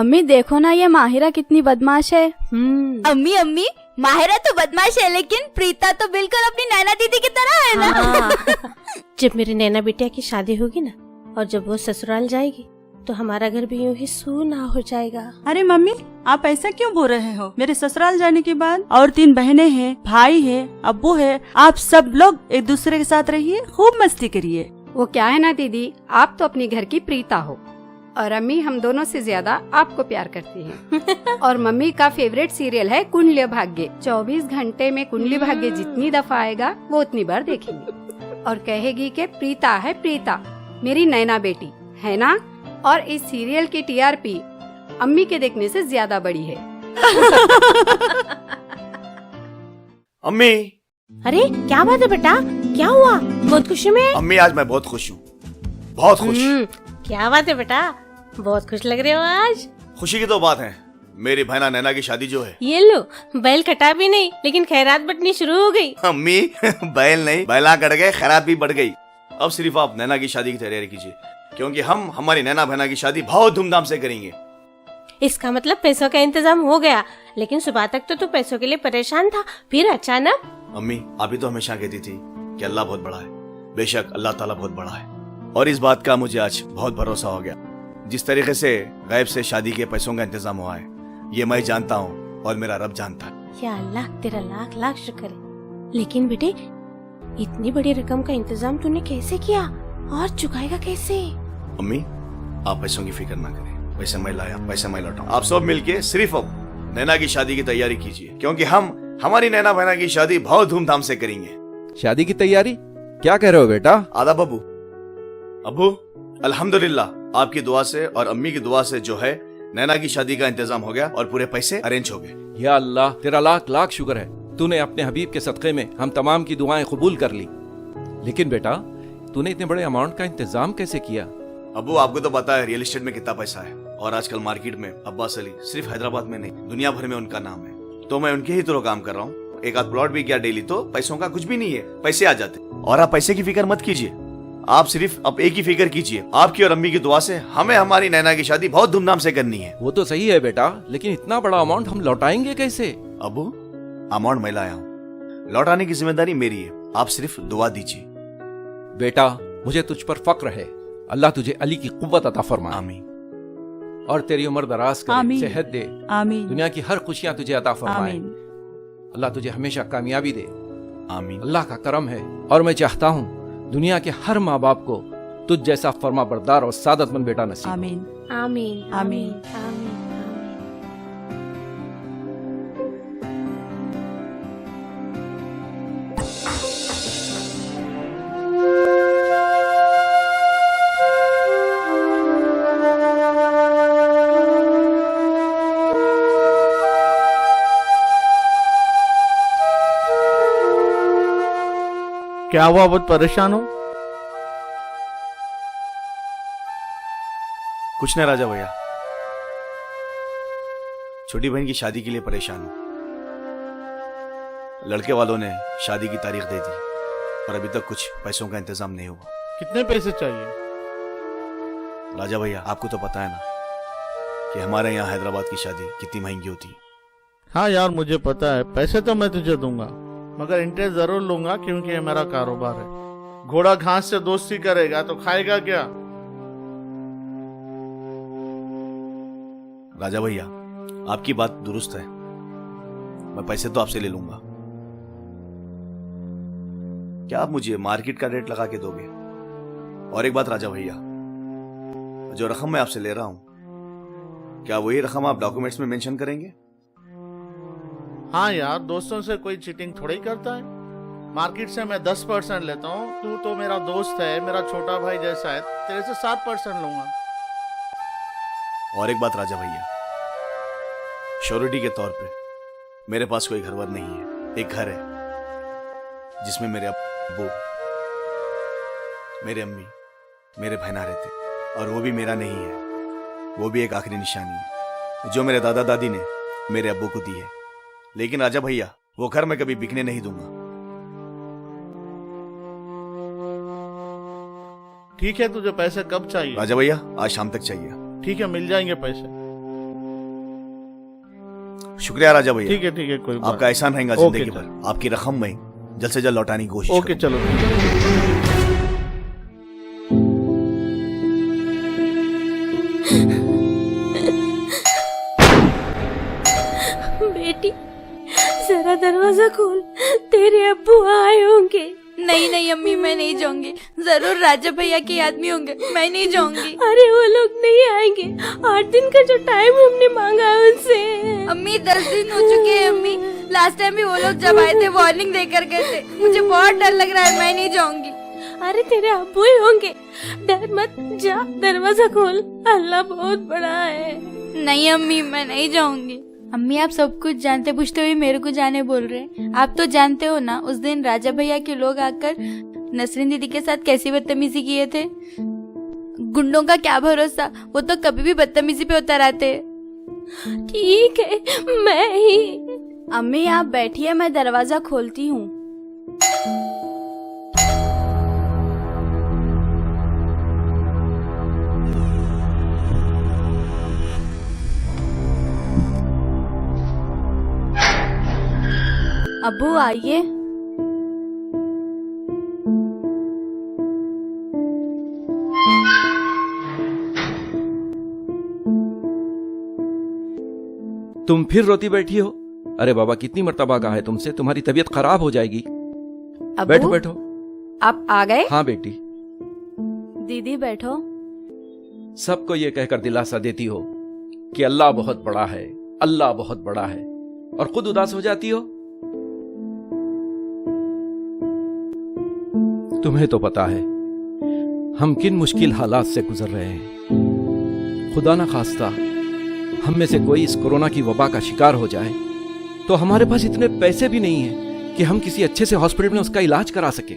अम्मी देखो ना, ये माहिरा कितनी बदमाश है। अम्मी अम्मी, माहिरा तो बदमाश है लेकिन प्रीता तो बिल्कुल अपनी नैना दीदी की तरह है ना। जब मेरी नैना बिटिया की शादी होगी ना और जब वो ससुराल जाएगी तो हमारा घर भी यूं ही सूना हो जाएगा। अरे मम्मी, आप ऐसा क्यों बोल रहे हो? मेरे ससुराल जाने के बाद और 3 बहनें हैं, भाई है, अब्बू है, आप सब लोग एक दूसरे के साथ रहिए, खूब मस्ती करिए। वो क्या है ना दीदी, आप तो अपनी घर की प्रीता हो और अम्मी हम दोनों से ज्यादा आपको प्यार करती हैं। और मम्मी का फेवरेट सीरियल है कुंडली भाग्य। 24 घंटे में कुंडली भाग्य जितनी दफा आएगा वो उतनी बार देखेंगे और कहेगी कि प्रीता है प्रीता, मेरी नैना बेटी है ना। और इस सीरियल की टीआरपी अम्मी के देखने से ज्यादा बड़ी है। अम्मी। अरे क्या बात है बेटा, क्या हुआ? बहुत खुशी में? अम्मी आज मैं बहुत खुश हूँ, बहुत खुश। क्या बात है बेटा, बहुत खुश लग रहे हो आज। खुशी की तो बात है, मेरी बहना नैना की शादी जो है। ये लो, बैल कटा भी नहीं लेकिन खैरात बटनी शुरू हो गई। अम्मी बैल नहीं, बैला कट गए, खैरात भी बढ़ गई। अब सिर्फ आप नैना की शादी की तैयारी कीजिए, क्योंकि हम हमारी नैना बहना की शादी बहुत धूमधाम से करेंगे। इसका मतलब पैसों का इंतजाम हो गया, लेकिन सुबह तक तो तू पैसों के लिए परेशान था, फिर अचानक? अम्मी आप ही तो हमेशा कहती थी कि अल्लाह बहुत बड़ा है। बेशक अल्लाह ताला बहुत बड़ा है, और इस बात का मुझे आज बहुत भरोसा हो गया। जिस तरीके से गैब से शादी के पैसों का इंतजाम हुआ है, ये मैं जानता हूँ और मेरा रब जानता है। या अल्लाह, तेरा लाख लाख शुक्र है। लेकिन बेटे, इतनी बड़ी रकम का इंतजाम तूने कैसे किया और चुकाएगा कैसे? अम्मी आप पैसों की फिक्र ना करें, पैसे मैं लाया, पैसे मैं लौटाऊं। आप सब मिलके सिर्फ अब नैना की शादी की तैयारी कीजिए, क्योंकि हम हमारी नैना बहना की शादी बहुत धूमधाम से करेंगे। शादी की तैयारी? क्या कह रहे हो बेटा? आदाब अबू। अबू अल्हम्दुलिल्लाह आपकी दुआ से और अम्मी की दुआ से जो है नैना की शादी का इंतजाम हो गया और पूरे पैसे अरेंज हो गए। या अल्लाह, तेरा लाख लाख शुक्र है, तूने अपने हबीब के सदक़े में हम तमाम की दुआएं कबूल कर ली। लेकिन बेटा, तूने इतने बड़े अमाउंट का इंतजाम कैसे किया? अबू आपको तो पता है रियल एस्टेट में कितना पैसा है, और आजकल मार्केट में अब्बास अली सिर्फ हैदराबाद में नहीं दुनिया भर में उनका नाम है। तो मैं उनके ही थ्रू काम कर रहा हूँ। एक आध प्लॉट भी किया डेली तो पैसों का कुछ भी नहीं है, पैसे आ जाते। और आप पैसे की फिक्र मत कीजिए, आप सिर्फ अब एक ही फिक्र कीजिए, आपकी और अम्मी की दुआ से हमें हमारी नैना की शादी बहुत धूमधाम से करनी है। वो तो सही है बेटा, लेकिन इतना बड़ा अमाउंट हम लौटाएंगे कैसे? अबू अमाउंट मैं लाया हूँ, लौटाने की जिम्मेदारी मेरी है, आप सिर्फ दुआ दीजिए। बेटा मुझे तुझ पर फक्र है, अल्लाह तुझे अली की कुव्वत अता फरमाए। आमीन। और तेरी उम्र दराज करे, सेहत दे, आमीन। दुनिया की हर खुशियां तुझे अता फरमाए। अल्लाह तुझे हमेशा कामयाबी दे। आमीन। अल्लाह का करम है, और मैं चाहता हूँ दुनिया के हर माँ बाप को तुझ जैसा फर्मा बरदार और सादतमंद बेटा नसीब। आमीन आमीन आमीन आमीन। क्या हुआ, बहुत परेशान हो? कुछ नहीं राजा भैया, छोटी बहन की शादी के लिए परेशान हूं। लड़के वालों ने शादी की तारीख दे दी और अभी तक कुछ पैसों का इंतजाम नहीं हुआ। कितने पैसे चाहिए? राजा भैया आपको तो पता है ना कि हमारे यहाँ हैदराबाद की शादी कितनी महंगी होती है। हाँ यार मुझे पता है, पैसे तो मैं तुझे दूंगा, मगर इंटरेस्ट जरूर लूंगा, क्योंकि ये मेरा कारोबार है। घोड़ा घास से दोस्ती करेगा तो खाएगा क्या? राजा भैया आपकी बात दुरुस्त है, मैं पैसे तो आपसे ले लूंगा, क्या आप मुझे मार्केट का रेट लगा के दोगे? और एक बात राजा भैया, जो रकम मैं आपसे ले रहा हूं क्या वही रकम आप डॉक्यूमेंट्स में मेंशन करेंगे? हाँ यार, दोस्तों से कोई चीटिंग थोड़ी करता है। मार्केट से मैं 10% लेता हूँ, तू तो मेरा दोस्त है, मेरा छोटा भाई जैसा है, तेरे से 7% लूंगा। और एक बात राजा भैया, श्योरिटी के तौर पे मेरे पास कोई घर वर नहीं है। एक घर है जिसमें मेरे अब्बू, मेरे अम्मी, मेरे बहना रहते, और वो भी मेरा नहीं है, वो भी एक आखिरी निशानी है जो मेरे दादा दादी ने मेरे अब्बू को दी है। लेकिन राजा भैया वो घर मैं कभी बिकने नहीं दूंगा। ठीक है, तुझे पैसे कब चाहिए? राजा भैया आज शाम तक चाहिए। ठीक है, मिल जाएंगे पैसे। शुक्रिया राजा भैया, ठीक है कोई बात आपका एहसान रहेगा ओके, जिंदगी भर। आपकी रकम मैं जल्द से जल्द लौटाने की कोशिश ओके चलो। बेटी जरा दरवाजा खोल, तेरे अब्बू आए होंगे। नहीं नहीं अम्मी, मैं नहीं जाऊंगी। जरूर राजा भैया के आदमी होंगे, मैं नहीं जाऊंगी। अरे वो लोग नहीं आएंगे, 8 दिन का जो टाइम हमने मांगा है उनसे। अम्मी 10 दिन हो चुके हैं अम्मी। लास्ट टाइम भी वो लोग जब आए थे वार्निंग देकर गए थे। मुझे बहुत डर लग रहा है, मैं नहीं जाऊंगी। अरे तेरे अब्बू ही होंगे, डर मत, जा दरवाजा खोल, अल्लाह बहुत बड़ा है। नहीं अम्मी, मैं नहीं जाऊंगी। अम्मी आप सब कुछ जानते पूछते हुए मेरे को जाने बोल रहे हैं। आप तो जानते हो ना उस दिन राजा भैया के लोग आकर नसरीन दीदी के साथ कैसी बदतमीजी किए थे। गुंडों का क्या भरोसा, वो तो कभी भी बदतमीजी पे उतर आते। ठीक है, मैं ही। अम्मी आप बैठिए, मैं दरवाजा खोलती हूँ। अब्बू आइए। तुम फिर रोती बैठी हो? अरे बाबा, कितनी मर्तबा कहा है तुमसे, तुम्हारी तबीयत खराब हो जाएगी। बैठो अब्बू बैठो। आप आ गए? हाँ बेटी, दीदी बैठो। सबको ये कहकर दिलासा देती हो कि अल्लाह बहुत बड़ा है, अल्लाह बहुत बड़ा है, और खुद उदास हो जाती हो। तुम्हें तो पता है हम किन मुश्किल हालात से गुजर रहे हैं। खुदा ना खास्ता हम में से कोई इस कोरोना की वबा का शिकार हो जाए तो हमारे पास इतने पैसे भी नहीं है कि हम किसी अच्छे से हॉस्पिटल में उसका इलाज करा सके।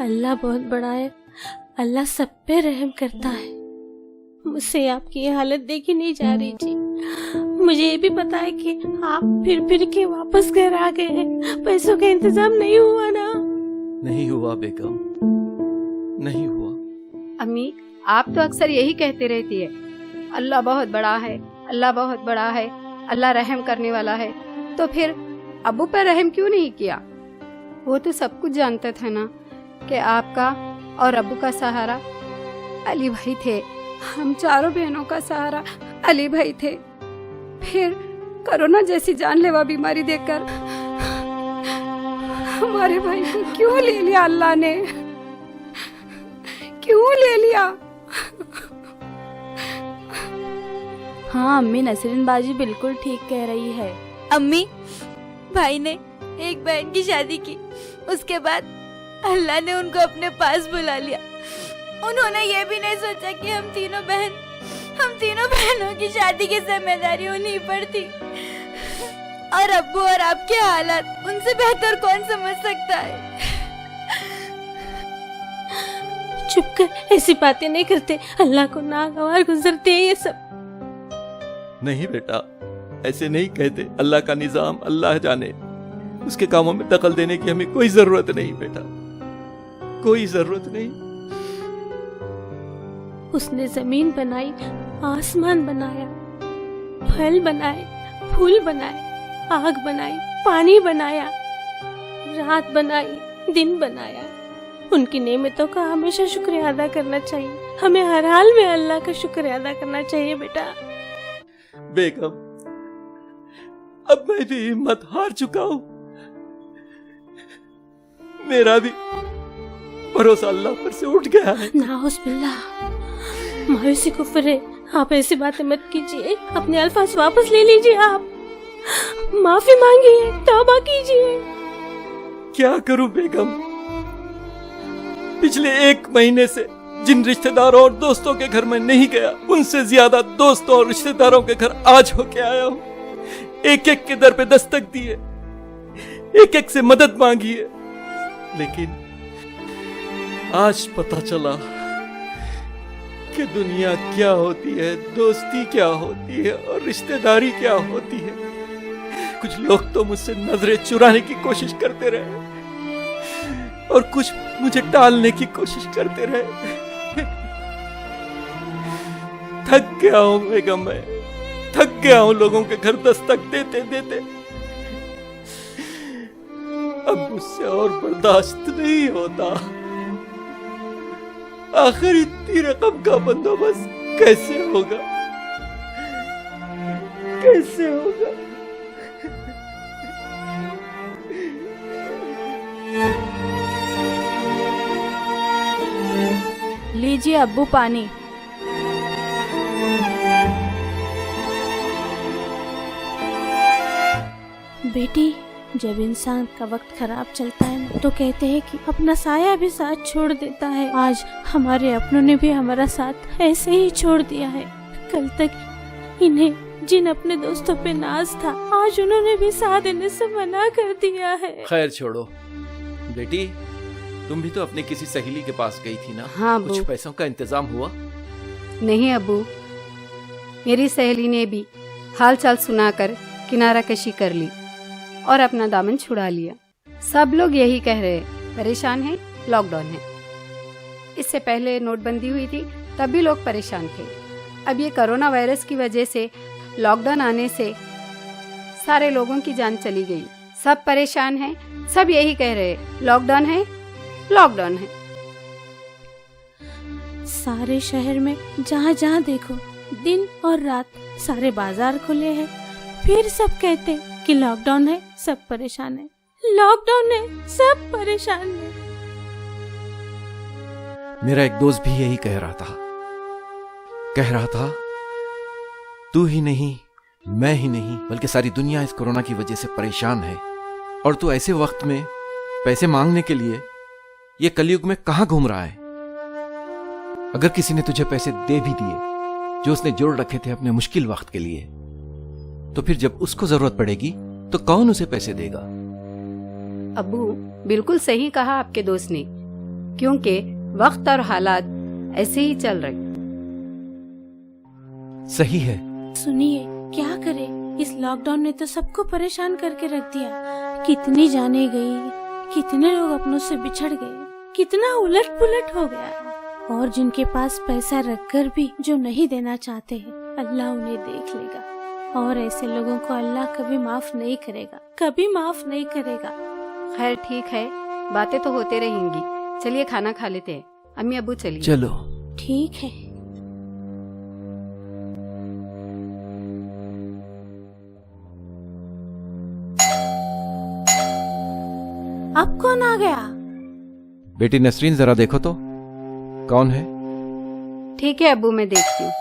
अल्लाह बहुत बड़ा है, अल्लाह सब पे रहम करता है। मुझसे आपकी ये हालत देखी नहीं जा रही थी। मुझे ये भी पता है कि आप फिर के वापस घर आ गए हैं। पैसों का इंतजाम नहीं हुआ ना? नहीं हुआ बेगम, नहीं हुआ। अम्मी आप तो अक्सर यही कहते रहती है, अल्लाह बहुत बड़ा है, अल्लाह बहुत बड़ा है, अल्लाह रहम करने वाला है। तो फिर अब्बू पर रहम क्यों नहीं किया? वो तो सब कुछ जानता था ना कि आपका और अब्बू का सहारा अली भाई थे। हम चारों बहनों का सहारा अली भाई थे। फिर कोरोना जैसी जानलेवा बीमारी देखकर हमारे भाई को क्यों ले लिया अल्लाह ने? क्यों ले लिया? हाँ अम्मी, नसरीन बाजी बिल्कुल ठीक कह रही है। अम्मी भाई ने एक बहन की शादी की, उसके बाद अल्लाह ने उनको अपने पास बुला लिया। उन्होंने ये भी नहीं सोचा कि हम तीनों बहनों की शादी की जिम्मेदारी उन्हीं पर थी। और अब्बू और आपके हालात उनसे बेहतर कौन समझ सकता है? चुप कर, ऐसी बातें नहीं करते। अल्लाह को नागवार गुजरते हैं ये सब। नहीं बेटा, ऐसे नहीं कहते। अल्लाह का निजाम अल्लाह जाने, उसके कामों में दखल देने की हमें कोई जरूरत नहीं बेटा, कोई जरूरत नहीं। उसने जमीन बनाई, आसमान बनाया, फल बनाए, फूल बनाए, आग बनाई, पानी बनाया, रात बनाई, दिन बनाया। उनकी नेमतों का हमेशा शुक्रिया अदा करना चाहिए। हमें हर हाल में अल्लाह का शुक्रिया अदा करना चाहिए बेटा। बेगम, अब मैं भी हिम्मत हार चुका हूं। मेरा भी भरोसा अल्लाह पर से उठ गया है। नाउज़ुबिल्लाह, मायूसी कुफ्र है। आप ऐसी बातें मत कीजिए। अपने अल्फाज वापस ले लीजिए। आप माफी मांगिए, तौबा कीजिए। क्या करूं बेगम, पिछले 1 महीने से जिन रिश्तेदारों और दोस्तों के घर में नहीं गया, उनसे ज्यादा दोस्तों और रिश्तेदारों के घर आज होके आया हूं। एक एक के दर पे दस्तक दिए, एक एक से मदद मांगी है, लेकिन आज पता चला कि दुनिया क्या होती है, दोस्ती क्या होती है और रिश्तेदारी क्या होती है। कुछ लोग तो मुझसे नजरें चुराने की कोशिश करते रहे और कुछ मुझे टालने की कोशिश करते रहे। थक गया हूं बेगम मैं, थक गया हूं लोगों के घर दस्तक देते देते। अब मुझसे और बर्दाश्त नहीं होता। आखिर इतनी रकम का बंदोबस्त कैसे होगा, कैसे होगा? लीजिए अब्बू पानी। बेटी, जब इंसान का वक्त खराब चलता है ना, तो कहते हैं कि अपना साया भी साथ छोड़ देता है। आज हमारे अपनों ने भी हमारा साथ ऐसे ही छोड़ दिया है। कल तक इन्हें जिन अपने दोस्तों पे नाज था, आज उन्होंने भी साथ देने से मना कर दिया है। खैर छोड़ो बेटी, तुम भी तो अपने किसी सहेली के पास गई थी ना? हाँ कुछ अब्बू। पैसों का इंतजाम हुआ? नहीं अब्बू, मेरी सहेली ने भी हाल चाल सुनाकर किनारा कशी कर ली और अपना दामन छुड़ा लिया। सब लोग यही कह रहे, परेशान हैं, लॉकडाउन है। इससे पहले नोटबंदी हुई थी, तब भी लोग परेशान थे। अब ये कोरोना वायरस की वजह से लॉकडाउन आने से सारे लोगों की जान चली गई। सब परेशान हैं, सब यही कह रहे, लॉकडाउन है, लॉकडाउन है। सारे शहर में जहाँ जहाँ देखो दिन और रात सारे बाजार खुले हैं, फिर सब कहते कि लॉकडाउन है, सब परेशान है। लॉकडाउन है, सब परेशान है। मेरा एक दोस्त भी यही कह रहा था तू ही नहीं, मैं ही नहीं, बल्कि सारी दुनिया इस कोरोना की वजह से परेशान है। और तू ऐसे वक्त में पैसे मांगने के लिए ये कलयुग में कहां घूम रहा है? अगर किसी ने तुझे पैसे दे भी दिए जो उसने जोड़ रखे थे अपने मुश्किल वक्त के लिए, तो फिर जब उसको जरूरत पड़ेगी तो कौन उसे पैसे देगा? अब्बू, बिल्कुल सही कहा आपके दोस्त ने, क्योंकि वक्त और हालात ऐसे ही चल रहे। सही है। सुनिए, क्या करे, इस लॉकडाउन ने तो सबको परेशान करके रख दिया। कितनी जाने गई, कितने लोग अपनों से बिछड़ गए, कितना उलट पुलट हो गया। और जिनके पास पैसा रखकर भी जो नहीं देना चाहते हैं, अल्लाह उन्हें देख लेगा। और ऐसे लोगों को अल्लाह कभी माफ नहीं करेगा, कभी माफ नहीं करेगा। खैर ठीक है, बातें तो होते रहेंगी। चलिए खाना खा लेते हैं। अम्मी अब्बू चलिए। चलो। ठीक है। अब कौन आ गया? बेटी नसरीन, जरा देखो तो कौन है? ठीक है अब्बू, मैं देखती हूँ।